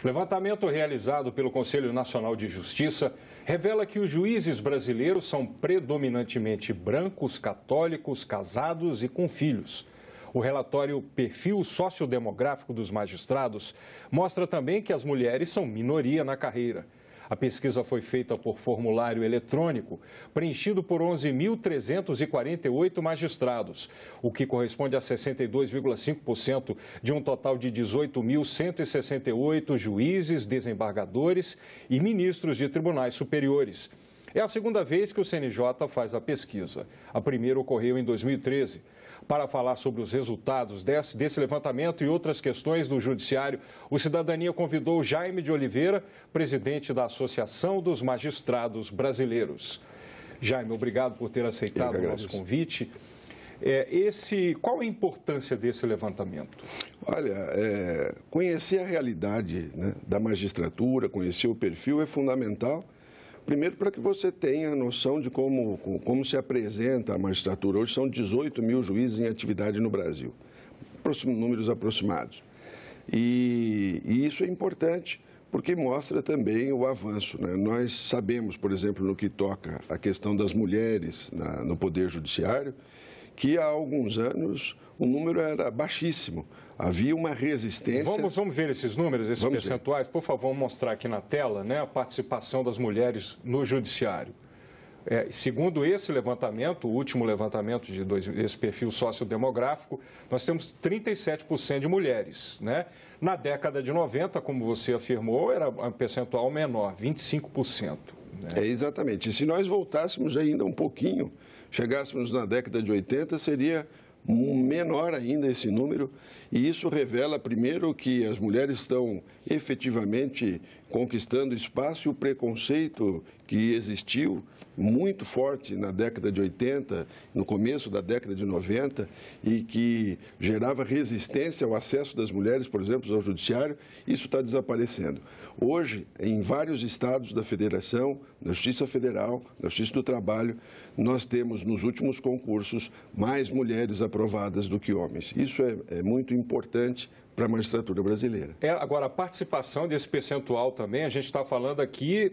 O levantamento realizado pelo Conselho Nacional de Justiça revela que os juízes brasileiros são predominantemente brancos, católicos, casados e com filhos. O relatório Perfil Sociodemográfico dos Magistrados mostra também que as mulheres são minoria na carreira. A pesquisa foi feita por formulário eletrônico, preenchido por 11.348 magistrados, o que corresponde a 62,5% de um total de 18.168 juízes, desembargadores e ministros de tribunais superiores. É a segunda vez que o CNJ faz a pesquisa. A primeira ocorreu em 2013. Para falar sobre os resultados desse levantamento e outras questões do Judiciário, o Cidadania convidou Jaime de Oliveira, presidente da Associação dos Magistrados Brasileiros. Jaime, obrigado por ter aceitado o nosso convite. Qual a importância desse levantamento? Olha, conhecer a realidade, né, da magistratura, conhecer o perfil é fundamental. Primeiro, para que você tenha noção de como se apresenta a magistratura. Hoje são 18 mil juízes em atividade no Brasil, números aproximados. E isso é importante, porque mostra também o avanço, né? Nós sabemos, por exemplo, no que toca a questão das mulheres no Poder Judiciário, que há alguns anos o número era baixíssimo. Havia uma resistência... Vamos ver esses números, esses percentuais? Por favor, vamos mostrar aqui na tela, né, a participação das mulheres no Judiciário. Segundo esse levantamento, o último levantamento desse perfil sociodemográfico, nós temos 37% de mulheres, né? Na década de 90, como você afirmou, era um percentual menor, 25%. Né? Exatamente. E se nós voltássemos ainda um pouquinho, chegássemos na década de 80, seria menor ainda esse número, e isso revela, primeiro, que as mulheres estão efetivamente conquistando espaço, e o preconceito que existiu muito forte na década de 80, no começo da década de 90, e que gerava resistência ao acesso das mulheres, por exemplo, ao judiciário, isso está desaparecendo. Hoje, em vários estados da Federação, na Justiça Federal, na Justiça do Trabalho, nós temos, nos últimos concursos, mais mulheres aprovadas do que homens. Isso é muito importante para a magistratura brasileira. Agora, a participação desse percentual também, a gente está falando aqui...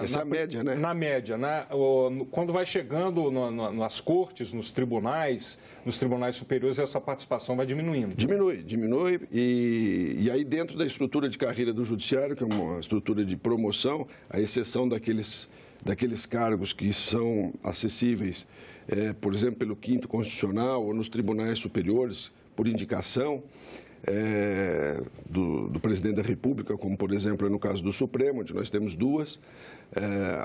Essa é a média, né? Na média, né? Quando vai chegando nas cortes, nos tribunais superiores, essa participação vai diminuindo. Diminui. E aí, dentro da estrutura de carreira do judiciário, que é uma estrutura de promoção, à exceção daqueles cargos que são acessíveis, por exemplo, pelo 5º Constitucional ou nos tribunais superiores, por indicação, do presidente da República, como, por exemplo, é no caso do Supremo, onde nós temos duas,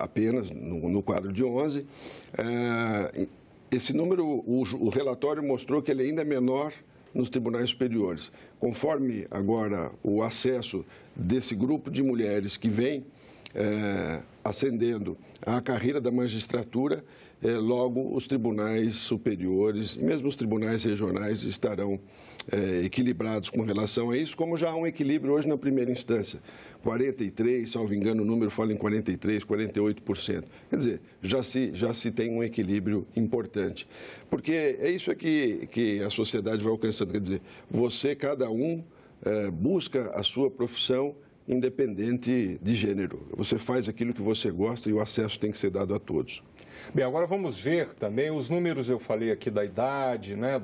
apenas no quadro de 11. Esse número, o relatório mostrou que ele ainda é menor nos tribunais superiores. Conforme agora o acesso desse grupo de mulheres que vem ascendendo à carreira da magistratura, logo os tribunais superiores e mesmo os tribunais regionais estarão equilibrados com relação a isso, como já há um equilíbrio hoje na primeira instância. 43%, salvo engano, o número fala em 43%, 48%. Quer dizer, já se tem um equilíbrio importante. Porque é isso aqui que a sociedade vai alcançando. Quer dizer, cada um busca a sua profissão independente de gênero. Você faz aquilo que você gosta e o acesso tem que ser dado a todos. Bem, agora vamos ver também os números, eu falei aqui da idade, né,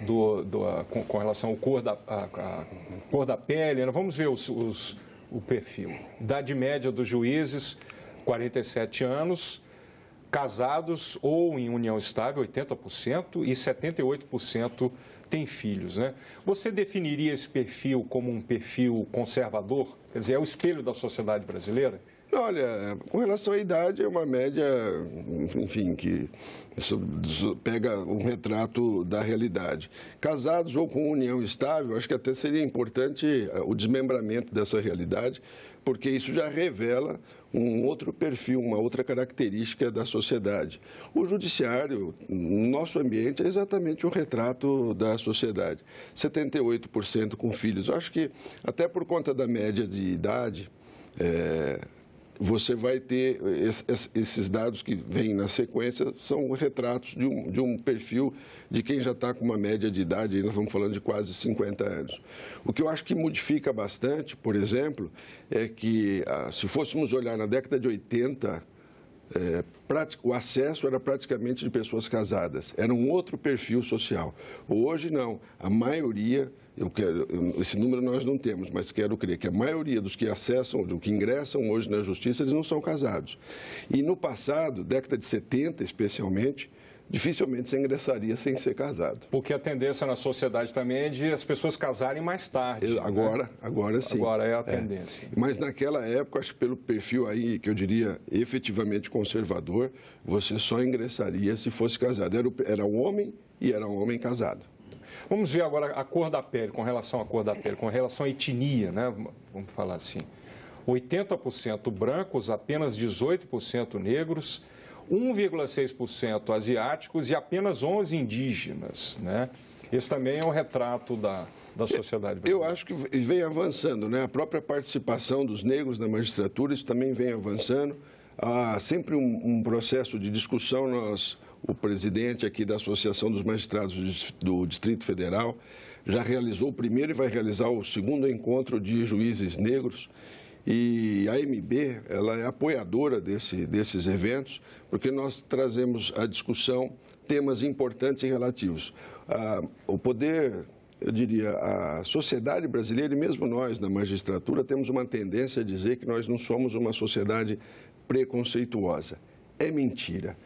com relação ao cor da pele, né? Vamos ver o perfil. Idade média dos juízes, 47 anos, casados ou em união estável, 80%, e 78% têm filhos, né? Você definiria esse perfil como um perfil conservador? Quer dizer, é o espelho da sociedade brasileira? Olha, com relação à idade, é uma média, enfim, que isso pega um retrato da realidade. Casados ou com união estável, acho que até seria importante o desmembramento dessa realidade, porque isso já revela um outro perfil, uma outra característica da sociedade. O judiciário, no nosso ambiente, é exatamente o retrato da sociedade. 78% com filhos. Eu acho que, até por conta da média de idade, você vai ter esses dados que vêm na sequência, são retratos de um perfil de quem já está com uma média de idade, aí nós estamos falando de quase 50 anos. O que eu acho que modifica bastante, por exemplo, é que se fôssemos olhar na década de 80, o acesso era praticamente de pessoas casadas, era um outro perfil social. Hoje não, a maioria, esse número nós não temos, mas quero crer que a maioria dos que acessam, do que ingressam hoje na justiça, eles não são casados. E no passado, década de 70 especialmente, dificilmente você ingressaria sem ser casado. Porque a tendência na sociedade também é de as pessoas casarem mais tarde. Agora, né? Agora sim. Agora é a tendência. Mas naquela época, acho que pelo perfil aí, que eu diria efetivamente conservador, você só ingressaria se fosse casado. Era um homem e era um homem casado. Vamos ver agora a cor da pele, com relação à cor da pele, com relação à etnia, né? Vamos falar assim. 80% brancos, apenas 18% negros, 1,6% asiáticos e apenas 11% indígenas, né? Esse também é um retrato da sociedade brasileira. Eu acho que vem avançando, né? A própria participação dos negros na magistratura, isso também vem avançando. Há sempre um processo de discussão. O presidente aqui da Associação dos Magistrados do Distrito Federal já realizou o primeiro e vai realizar o segundo encontro de juízes negros. E a AMB, ela é apoiadora desses eventos, porque nós trazemos à discussão temas importantes e relativos. O poder, eu diria, a sociedade brasileira e mesmo nós, na magistratura, temos uma tendência a dizer que nós não somos uma sociedade preconceituosa. É mentira.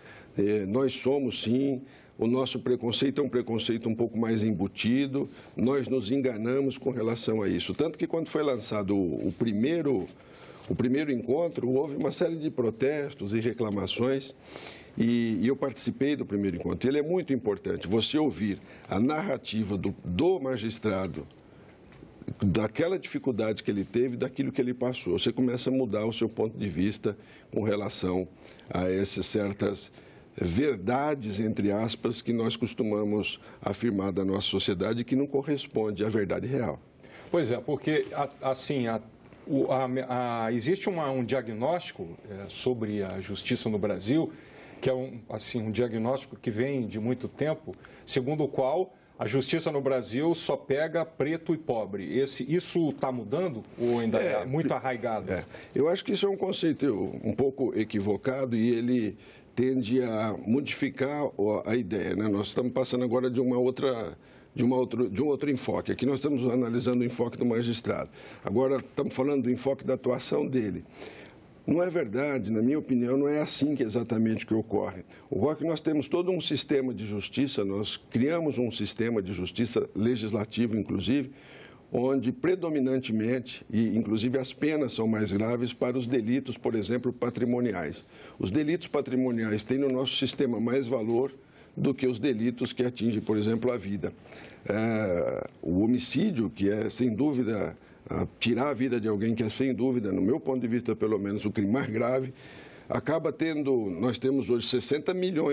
Nós somos, sim. O nosso preconceito é um preconceito um pouco mais embutido, nós nos enganamos com relação a isso. Tanto que quando foi lançado o primeiro encontro, houve uma série de protestos e reclamações, e eu participei do primeiro encontro. Ele é muito importante, você ouvir a narrativa do magistrado, daquela dificuldade que ele teve, daquilo que ele passou. Você começa a mudar o seu ponto de vista com relação a essas certas verdades, entre aspas, que nós costumamos afirmar da nossa sociedade que não corresponde à verdade real. Pois é, porque, assim, existe um diagnóstico sobre a justiça no Brasil, que é um diagnóstico que vem de muito tempo, segundo o qual a justiça no Brasil só pega preto e pobre. Isso está mudando ou ainda é muito arraigado? Eu acho que isso é um conceito um pouco equivocado e ele tende a modificar a ideia, né? Nós estamos passando agora de um outro enfoque. Aqui nós estamos analisando o enfoque do magistrado. Agora estamos falando do enfoque da atuação dele. Não é verdade, na minha opinião, não é assim que exatamente que ocorre. Ocorre que nós temos todo um sistema de justiça, nós criamos um sistema de justiça legislativo, inclusive, onde predominantemente, e inclusive as penas são mais graves para os delitos, por exemplo, patrimoniais. Os delitos patrimoniais têm no nosso sistema mais valor do que os delitos que atingem, por exemplo, a vida. O homicídio, que é, sem dúvida, tirar a vida de alguém, que é, sem dúvida, no meu ponto de vista, pelo menos, o crime mais grave, acaba nós temos hoje 60 mil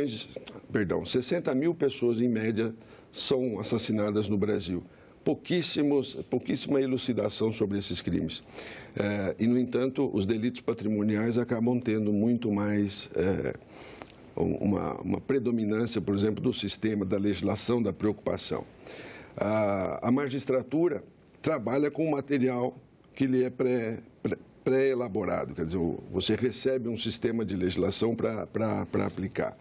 pessoas, em média, são assassinadas no Brasil. Pouquíssima elucidação sobre esses crimes. E, no entanto, os delitos patrimoniais acabam tendo muito mais uma predominância, por exemplo, do sistema, da legislação, da preocupação. A magistratura trabalha com um material que lhe é pré-elaborado, quer dizer, você recebe um sistema de legislação para aplicar.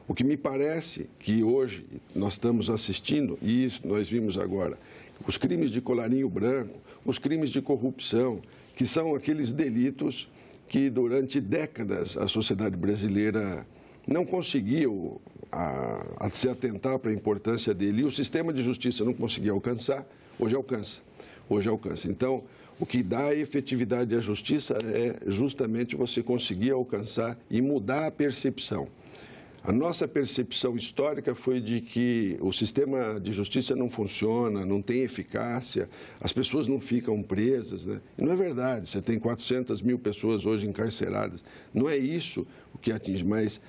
O que me parece que hoje nós estamos assistindo, e isso nós vimos agora, os crimes de colarinho branco, os crimes de corrupção, que são aqueles delitos que durante décadas a sociedade brasileira não conseguiu se atentar para a importância dele, e o sistema de justiça não conseguia alcançar, hoje alcança. Então, o que dá efetividade à justiça é justamente você conseguir alcançar e mudar a percepção. A nossa percepção histórica foi de que o sistema de justiça não funciona, não tem eficácia, as pessoas não ficam presas, né? E não é verdade, você tem 400 mil pessoas hoje encarceradas. Não é isso o que atinge, mas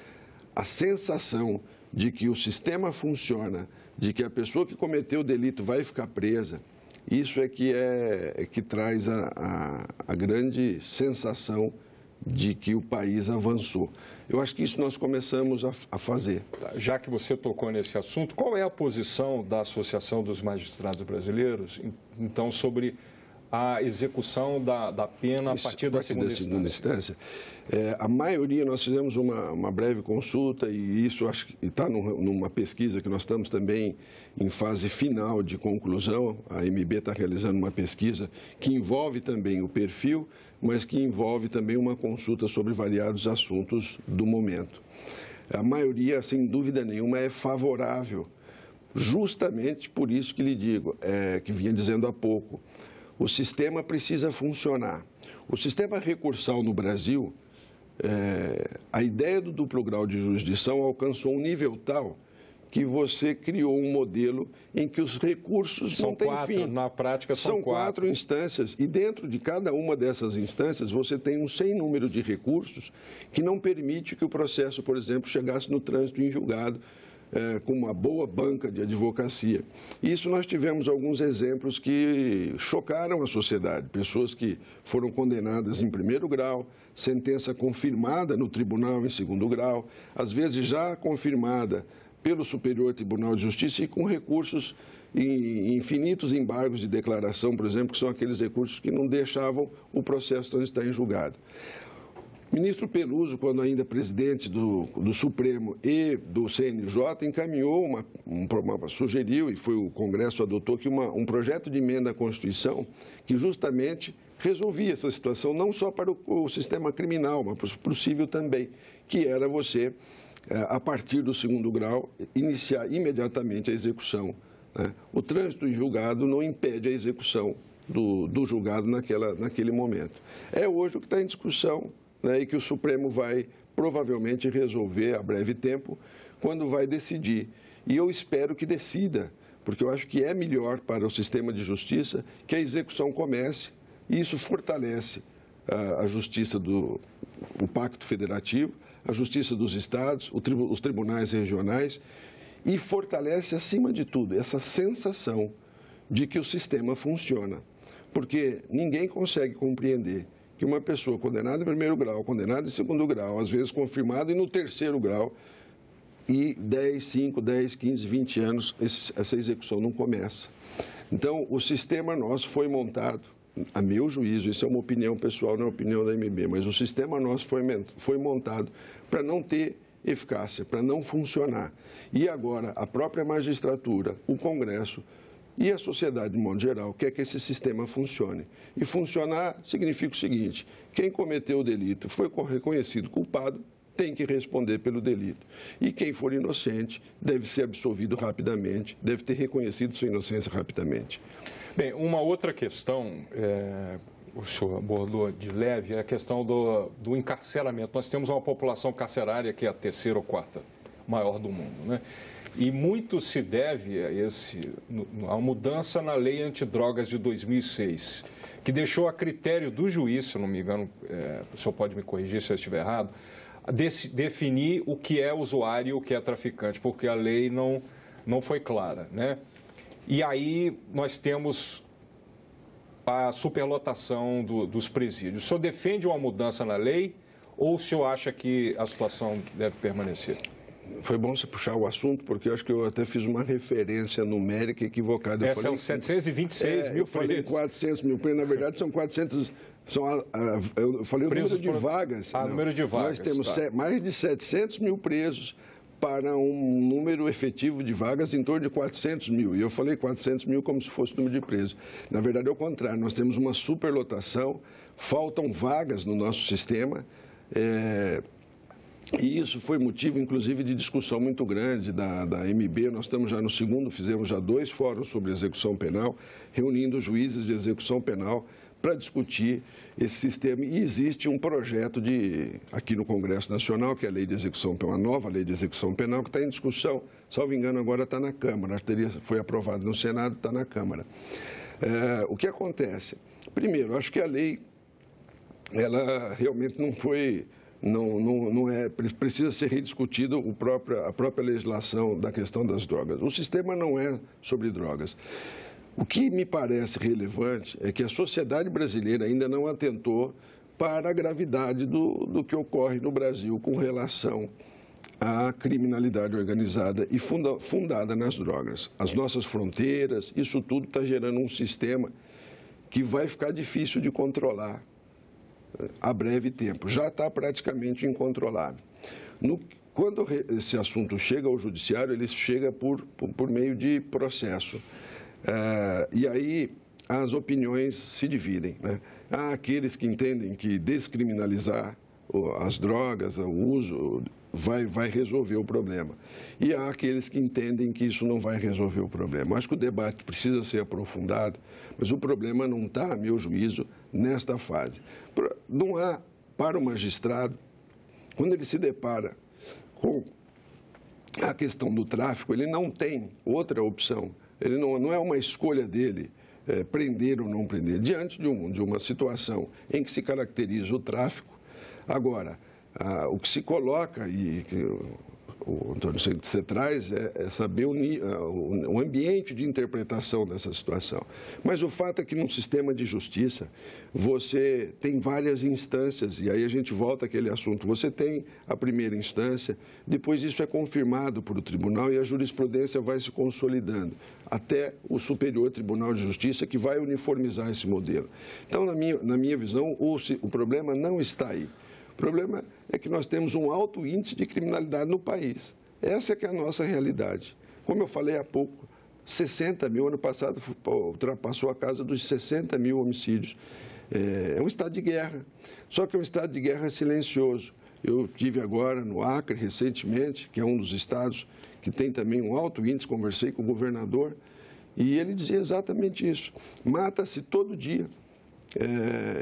a sensação de que o sistema funciona, de que a pessoa que cometeu o delito vai ficar presa, isso é que traz a grande sensação de que o país avançou. Eu acho que isso nós começamos a fazer. Já que você tocou nesse assunto, qual é a posição da Associação dos Magistrados Brasileiros, então, sobre a execução da pena a partir da segunda instância? A maioria, nós fizemos uma breve consulta e isso acho que está numa pesquisa que nós estamos também em fase final de conclusão. A MB está realizando uma pesquisa que envolve também o perfil, mas que envolve também uma consulta sobre variados assuntos do momento. A maioria, sem dúvida nenhuma, é favorável, justamente por isso que lhe digo, que vinha dizendo há pouco, o sistema precisa funcionar. O sistema recursal no Brasil, a ideia do duplo grau de jurisdição alcançou um nível tal que você criou um modelo em que os recursos não têm fim. Na prática, são quatro instâncias e dentro de cada uma dessas instâncias você tem um sem número de recursos que não permite que o processo, por exemplo, chegasse no trânsito em julgado com uma boa banca de advocacia. Isso nós tivemos alguns exemplos que chocaram a sociedade. Pessoas que foram condenadas em primeiro grau, sentença confirmada no tribunal em segundo grau, às vezes já confirmada pelo Superior Tribunal de Justiça e com recursos em infinitos embargos de declaração, por exemplo, que são aqueles recursos que não deixavam o processo transitar em julgado. O ministro Peluso, quando ainda presidente do Supremo e do CNJ, encaminhou, sugeriu, e foi o Congresso adotou, que um projeto de emenda à Constituição que justamente resolvia essa situação, não só para o sistema criminal, mas para o civil também, que era você, a partir do segundo grau, iniciar imediatamente a execução. O trânsito em julgado não impede a execução do julgado naquele momento. É hoje o que está em discussão, e que o Supremo vai provavelmente resolver a breve tempo, quando vai decidir. E eu espero que decida, porque eu acho que é melhor para o sistema de justiça que a execução comece, e isso fortalece a justiça o Pacto Federativo, a justiça dos estados, os tribunais regionais, e fortalece, acima de tudo, essa sensação de que o sistema funciona. Porque ninguém consegue compreender que uma pessoa condenada em primeiro grau, condenada em segundo grau, às vezes confirmada e no terceiro grau, e 5, 10, 15, 20 anos, essa execução não começa. Então, o sistema nosso foi montado, a meu juízo, isso é uma opinião pessoal, não é uma opinião da MB, mas o sistema nosso foi montado para não ter eficácia, para não funcionar. E agora, a própria magistratura, o Congresso e a sociedade, de modo geral, quer que esse sistema funcione. E funcionar significa o seguinte: quem cometeu o delito foi reconhecido culpado, tem que responder pelo delito. E quem for inocente deve ser absolvido rapidamente, deve ter reconhecido sua inocência rapidamente. Bem, uma outra questão, o senhor abordou de leve, é a questão do encarceramento. Nós temos uma população carcerária que é a terceira ou quarta maior do mundo, né? E muito se deve a mudança na lei antidrogas de 2006, que deixou a critério do juiz, se não me engano, o senhor pode me corrigir se eu estiver errado, definir o que é usuário e o que é traficante, porque a lei não foi clara, né? E aí nós temos a superlotação dos presídios. O senhor defende uma mudança na lei ou o senhor acha que a situação deve permanecer? Foi bom você puxar o assunto, porque eu acho que eu até fiz uma referência numérica equivocada. Essa é os 726 mil presos. Eu falei 400 mil presos, na verdade são 400... eu falei o número de vagas. Número de vagas. Nós temos mais de 700 mil presos para um número efetivo de vagas em torno de 400 mil. E eu falei 400 mil como se fosse o número de presos. Na verdade, é o contrário. Nós temos uma superlotação, faltam vagas no nosso sistema. E isso foi motivo, inclusive, de discussão muito grande da MB. Nós estamos já no segundo, fizemos já 2 fóruns sobre execução penal, reunindo juízes de execução penal para discutir esse sistema. E existe um projeto aqui no Congresso Nacional, que é a Lei de Execução Penal, uma nova Lei de Execução Penal, que está em discussão. Salvo engano, agora está na Câmara. Foi aprovado no Senado, está na Câmara. O que acontece? Primeiro, acho que a lei, ela realmente não foi... precisa ser rediscutido a própria legislação da questão das drogas. O sistema não é sobre drogas. O que me parece relevante é que a sociedade brasileira ainda não atentou para a gravidade do que ocorre no Brasil com relação à criminalidade organizada e fundada nas drogas. As nossas fronteiras, isso tudo está gerando um sistema que vai ficar difícil de controlar a breve tempo. Já está praticamente incontrolável. Quando esse assunto chega ao judiciário, ele chega por meio de processo. E aí as opiniões se dividem, né? Há aqueles que entendem que descriminalizar as drogas, o uso, vai resolver o problema. E há aqueles que entendem que isso não vai resolver o problema. Acho que o debate precisa ser aprofundado, mas o problema não está, a meu juízo, nesta fase. Não há, para o magistrado, quando ele se depara com a questão do tráfico, ele não tem outra opção. Ele não é uma escolha dele prender ou não prender. Diante de uma situação em que se caracteriza o tráfico, agora, o que se coloca e que o Antônio você traz é saber o ambiente de interpretação dessa situação. Mas o fato é que num sistema de justiça você tem várias instâncias, e aí a gente volta àquele assunto. Você tem a primeira instância, depois isso é confirmado por o tribunal e a jurisprudência vai se consolidando até o Superior Tribunal de Justiça, que vai uniformizar esse modelo. Então, na minha visão, o problema não está aí. O problema é que nós temos um alto índice de criminalidade no país. Essa é que é a nossa realidade. Como eu falei há pouco, 60 mil, ano passado ultrapassou a casa dos 60 mil homicídios. É um estado de guerra, só que é um estado de guerra silencioso. Eu estive agora no Acre, recentemente, que é um dos estados que tem também um alto índice, conversei com o governador, e ele dizia exatamente isso. Mata-se todo dia.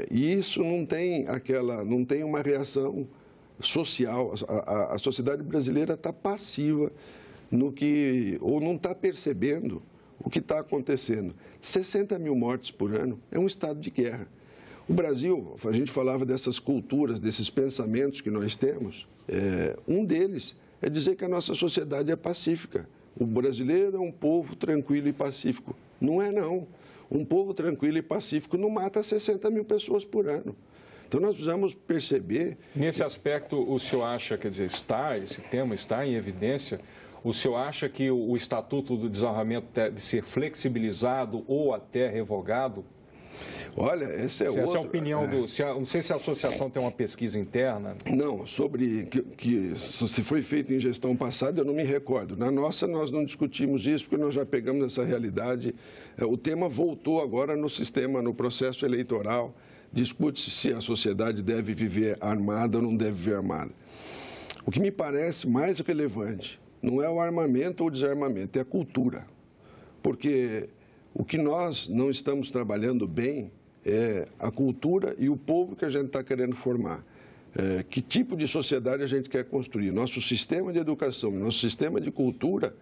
E isso não tem uma reação social. A sociedade brasileira está passiva ou não está percebendo o que está acontecendo. 60 mil mortes por ano é um estado de guerra. O Brasil, a gente falava dessas culturas, desses pensamentos que nós temos, um deles é dizer que a nossa sociedade é pacífica. O brasileiro é um povo tranquilo e pacífico. Não é, não. Um povo tranquilo e pacífico não mata 60 mil pessoas por ano. Então, nós precisamos perceber... Nesse aspecto, o senhor acha, quer dizer, esse tema está em evidência, o senhor acha que o Estatuto do Desarmamento deve ser flexibilizado ou até revogado? Olha, essa é a opinião do... Não sei se a associação tem uma pesquisa interna. Não, sobre que se foi feito em gestão passada, eu não me recordo. Na nossa, nós não discutimos isso, porque nós já pegamos essa realidade. O tema voltou agora no sistema, no processo eleitoral. Discute-se se a sociedade deve viver armada ou não deve viver armada. O que me parece mais relevante não é o armamento ou o desarmamento, é a cultura. Porque o que nós não estamos trabalhando bem é a cultura e o povo que a gente está querendo formar. Que tipo de sociedade a gente quer construir? Nosso sistema de educação, nosso sistema de cultura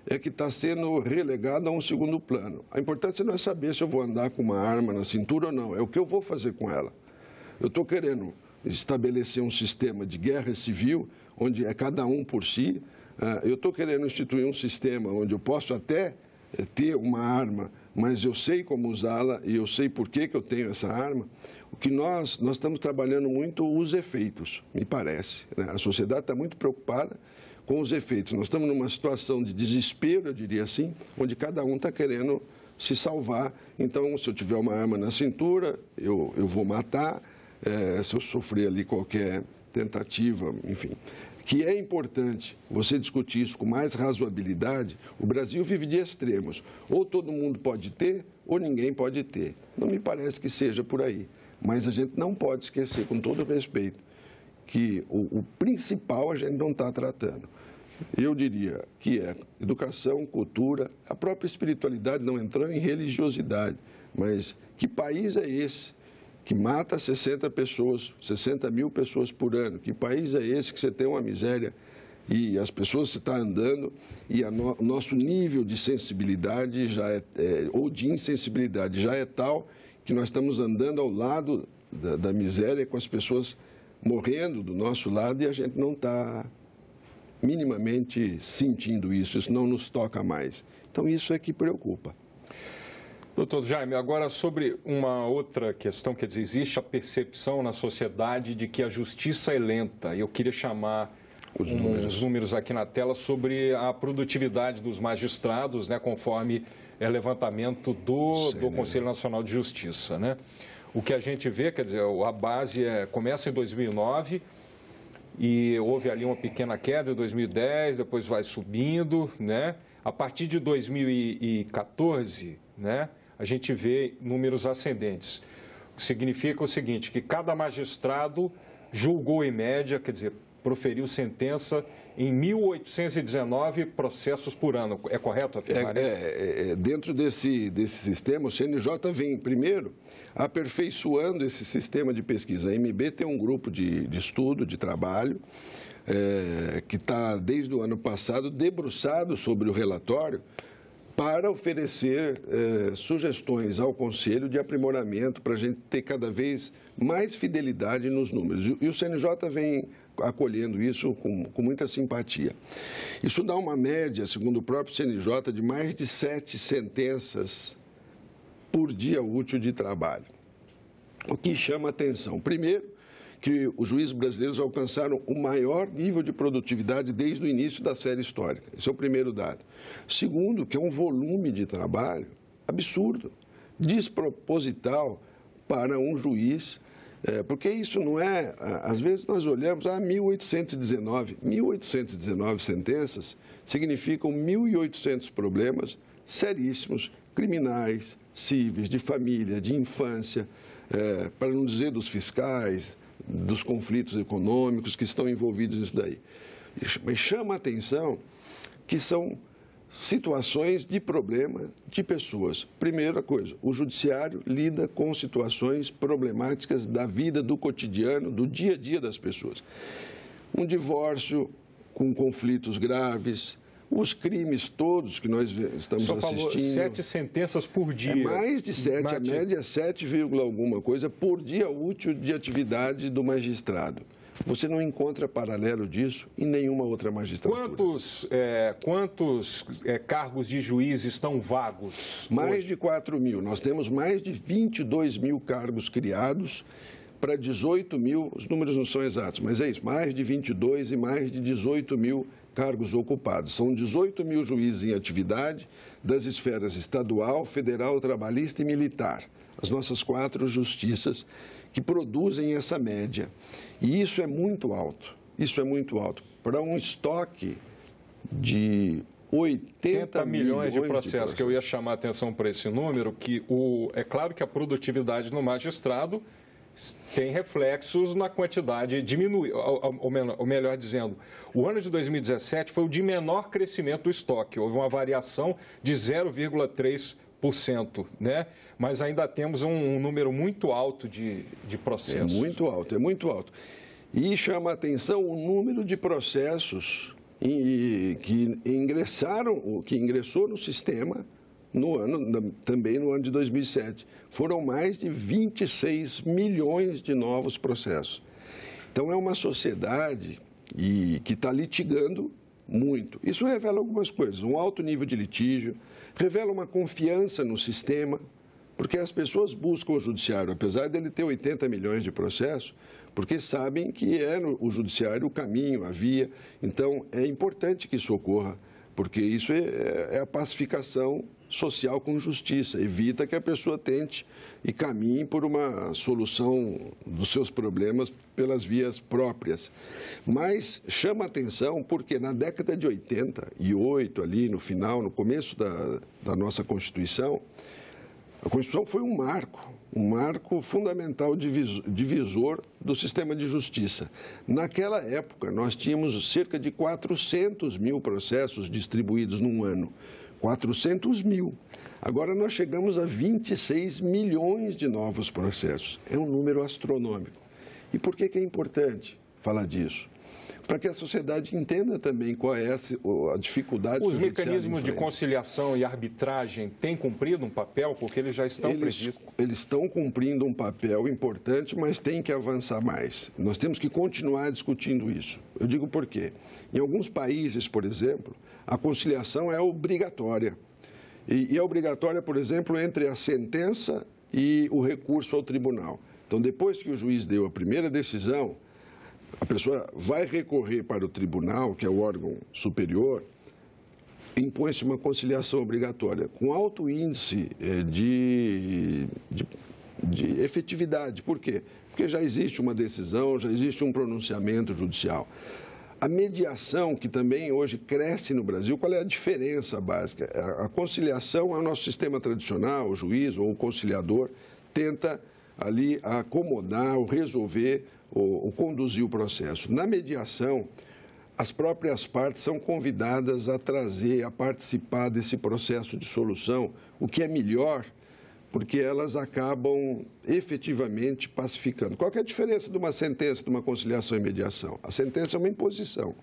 é que está sendo relegado a um segundo plano. A importância não é saber se eu vou andar com uma arma na cintura ou não, é o que eu vou fazer com ela. Eu estou querendo estabelecer um sistema de guerra civil, onde é cada um por si. Eu estou querendo instituir um sistema onde eu posso até ter uma arma, mas eu sei como usá-la e eu sei por que eu tenho essa arma. O que nós estamos trabalhando muito os efeitos, me parece, né? A sociedade está muito preocupada com os efeitos. Nós estamos numa situação de desespero, eu diria assim, onde cada um está querendo se salvar. Então, se eu tiver uma arma na cintura, eu vou matar. Se eu sofrer ali qualquer tentativa, enfim. Que é importante você discutir isso com mais razoabilidade. O Brasil vive de extremos. Ou todo mundo pode ter, ou ninguém pode ter. Não me parece que seja por aí. Mas a gente não pode esquecer, com todo respeito, que o principal a gente não está tratando. Eu diria que é educação, cultura, a própria espiritualidade, não entrando em religiosidade. Mas que país é esse que mata 60 mil pessoas por ano? Que país é esse que você tem uma miséria e as pessoas estão andando e o nosso nível de sensibilidade ou de insensibilidade já é tal que nós estamos andando ao lado da miséria, com as pessoas morrendo do nosso lado e a gente não está minimamente sentindo isso, isso não nos toca mais. Então, isso é que preocupa. Doutor Jaime, agora sobre uma outra questão, quer dizer, existe a percepção na sociedade de que a justiça é lenta. Eu queria chamar uns números aqui na tela sobre a produtividade dos magistrados, né, conforme levantamento do Conselho Nacional de Justiça, né? O que a gente vê, quer dizer, a base começa em 2009 e houve ali uma pequena queda em 2010, depois vai subindo, né? A partir de 2014, né, a gente vê números ascendentes. Significa o seguinte, que cada magistrado julgou em média, quer dizer, proferiu sentença em 1.819 processos por ano. É correto afirmar isso? Dentro desse sistema, o CNJ vem, primeiro, aperfeiçoando esse sistema de pesquisa. A MB tem um grupo de estudo, de trabalho, que está, desde o ano passado, debruçado sobre o relatório para oferecer sugestões ao Conselho de aprimoramento para a gente ter cada vez mais fidelidade nos números. E o CNJ vem acolhendo isso com muita simpatia. Isso dá uma média, segundo o próprio CNJ, de mais de 7 sentenças por dia útil de trabalho. O que chama atenção? Primeiro, que os juízes brasileiros alcançaram o maior nível de produtividade desde o início da série histórica. Esse é o primeiro dado. Segundo, que é um volume de trabalho absurdo, desproposital para um juiz, porque isso não é... Às vezes nós olhamos, 1.819 sentenças significam 1.800 problemas seríssimos, criminais, cíveis, de família, de infância, para não dizer dos fiscais, dos conflitos econômicos que estão envolvidos nisso daí. Mas chama a atenção que são situações de problema de pessoas. Primeira coisa, o judiciário lida com situações problemáticas da vida, do cotidiano, do dia a dia das pessoas. Um divórcio com conflitos graves, os crimes todos que nós estamos assistindo. Falou 7 sentenças por dia. É mais de 7, a média é 7, alguma coisa por dia útil de atividade do magistrado. Você não encontra paralelo disso em nenhuma outra magistratura. Quantos cargos de juiz estão vagos? Mais de 4 mil. Nós temos mais de 22 mil cargos criados para 18 mil, os números não são exatos, mas é isso, mais de 22 e mais de 18 mil cargos ocupados. São 18 mil juízes em atividade das esferas estadual, federal, trabalhista e militar. As nossas 4 justiças que produzem essa média. E isso é muito alto. Isso é muito alto. Para um estoque de 80 milhões de processos, que eu ia chamar a atenção para esse número, que é claro que a produtividade no magistrado tem reflexos na quantidade, diminui, ou melhor dizendo, o ano de 2017 foi o de menor crescimento do estoque, houve uma variação de 0,3%, né? Mas ainda temos um número muito alto de processos. É muito alto, é muito alto. E chama a atenção o número de processos que ingressou no sistema também no ano de 2007. Foram mais de 26 milhões de novos processos. Então, é uma sociedade que está litigando muito. Isso revela algumas coisas. Um alto nível de litígio, revela uma confiança no sistema, porque as pessoas buscam o judiciário, apesar dele ter 80 milhões de processos, porque sabem que é o judiciário o caminho, a via. Então, é importante que isso ocorra, porque isso é a pacificação social com justiça, evita que a pessoa tente e caminhe por uma solução dos seus problemas pelas vias próprias. Mas chama atenção porque na década de 88, ali no final, no começo da nossa Constituição, a Constituição foi um marco fundamental divisor do sistema de justiça. Naquela época, nós tínhamos cerca de 400 mil processos distribuídos num ano. 400 mil. Agora nós chegamos a 26 milhões de novos processos. É um número astronômico. E por que é importante falar disso? Para que a sociedade entenda também qual é a dificuldade que o judiciário mecanismos de conciliação e arbitragem têm cumprido um papel, porque eles já estão previstos? Eles estão cumprindo um papel importante, mas tem que avançar mais. Nós temos que continuar discutindo isso. Eu digo por quê. Em alguns países, por exemplo, a conciliação é obrigatória. E é obrigatória, por exemplo, entre a sentença e o recurso ao tribunal. Então, depois que o juiz deu a primeira decisão, a pessoa vai recorrer para o tribunal, que é o órgão superior, impõe-se uma conciliação obrigatória, com alto índice de efetividade. Por quê? Porque já existe uma decisão, já existe um pronunciamento judicial. A mediação, que também hoje cresce no Brasil, qual é a diferença básica? A conciliação é o nosso sistema tradicional, o juiz ou o conciliador tenta ali acomodar ou resolver ou conduzir o processo. Na mediação, as próprias partes são convidadas a trazer, a participar desse processo de solução, o que é melhor, porque elas acabam efetivamente pacificando. Qual que é a diferença de uma sentença, de uma conciliação e mediação? A sentença é uma imposição.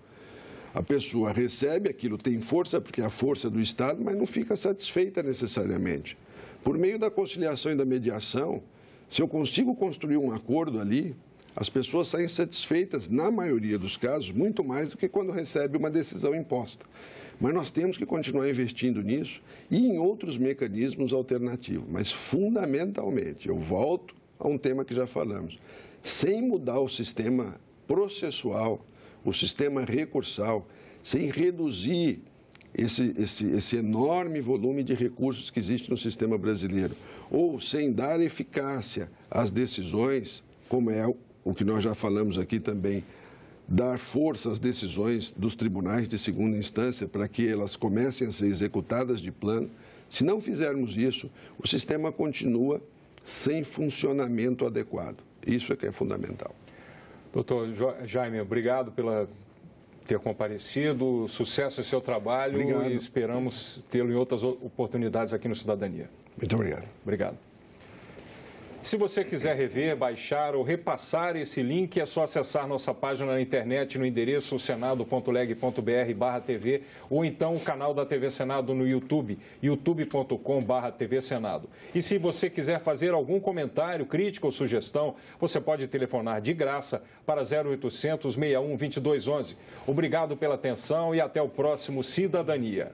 A pessoa recebe aquilo, tem força, porque é a força do Estado, mas não fica satisfeita necessariamente. Por meio da conciliação e da mediação, se eu consigo construir um acordo ali, as pessoas saem satisfeitas, na maioria dos casos, muito mais do que quando recebe uma decisão imposta. Mas nós temos que continuar investindo nisso e em outros mecanismos alternativos. Mas, fundamentalmente, eu volto a um tema que já falamos, sem mudar o sistema processual, o sistema recursal, sem reduzir esse enorme volume de recursos que existe no sistema brasileiro, ou sem dar eficácia às decisões, como é o que nós já falamos aqui também, dar força às decisões dos tribunais de segunda instância para que elas comecem a ser executadas de plano. Se não fizermos isso, o sistema continua sem funcionamento adequado. Isso é que é fundamental. Doutor Jaime, obrigado por ter comparecido, sucesso em seu trabalho. Obrigado. E esperamos tê-lo em outras oportunidades aqui no Cidadania. Muito obrigado. Obrigado. Se você quiser rever, baixar ou repassar esse link, é só acessar nossa página na internet no endereço senado.leg.br/TV ou então o canal da TV Senado no YouTube, youtube.com/TV Senado. E se você quiser fazer algum comentário, crítica ou sugestão, você pode telefonar de graça para 0800 61 2211. Obrigado pela atenção e até o próximo Cidadania.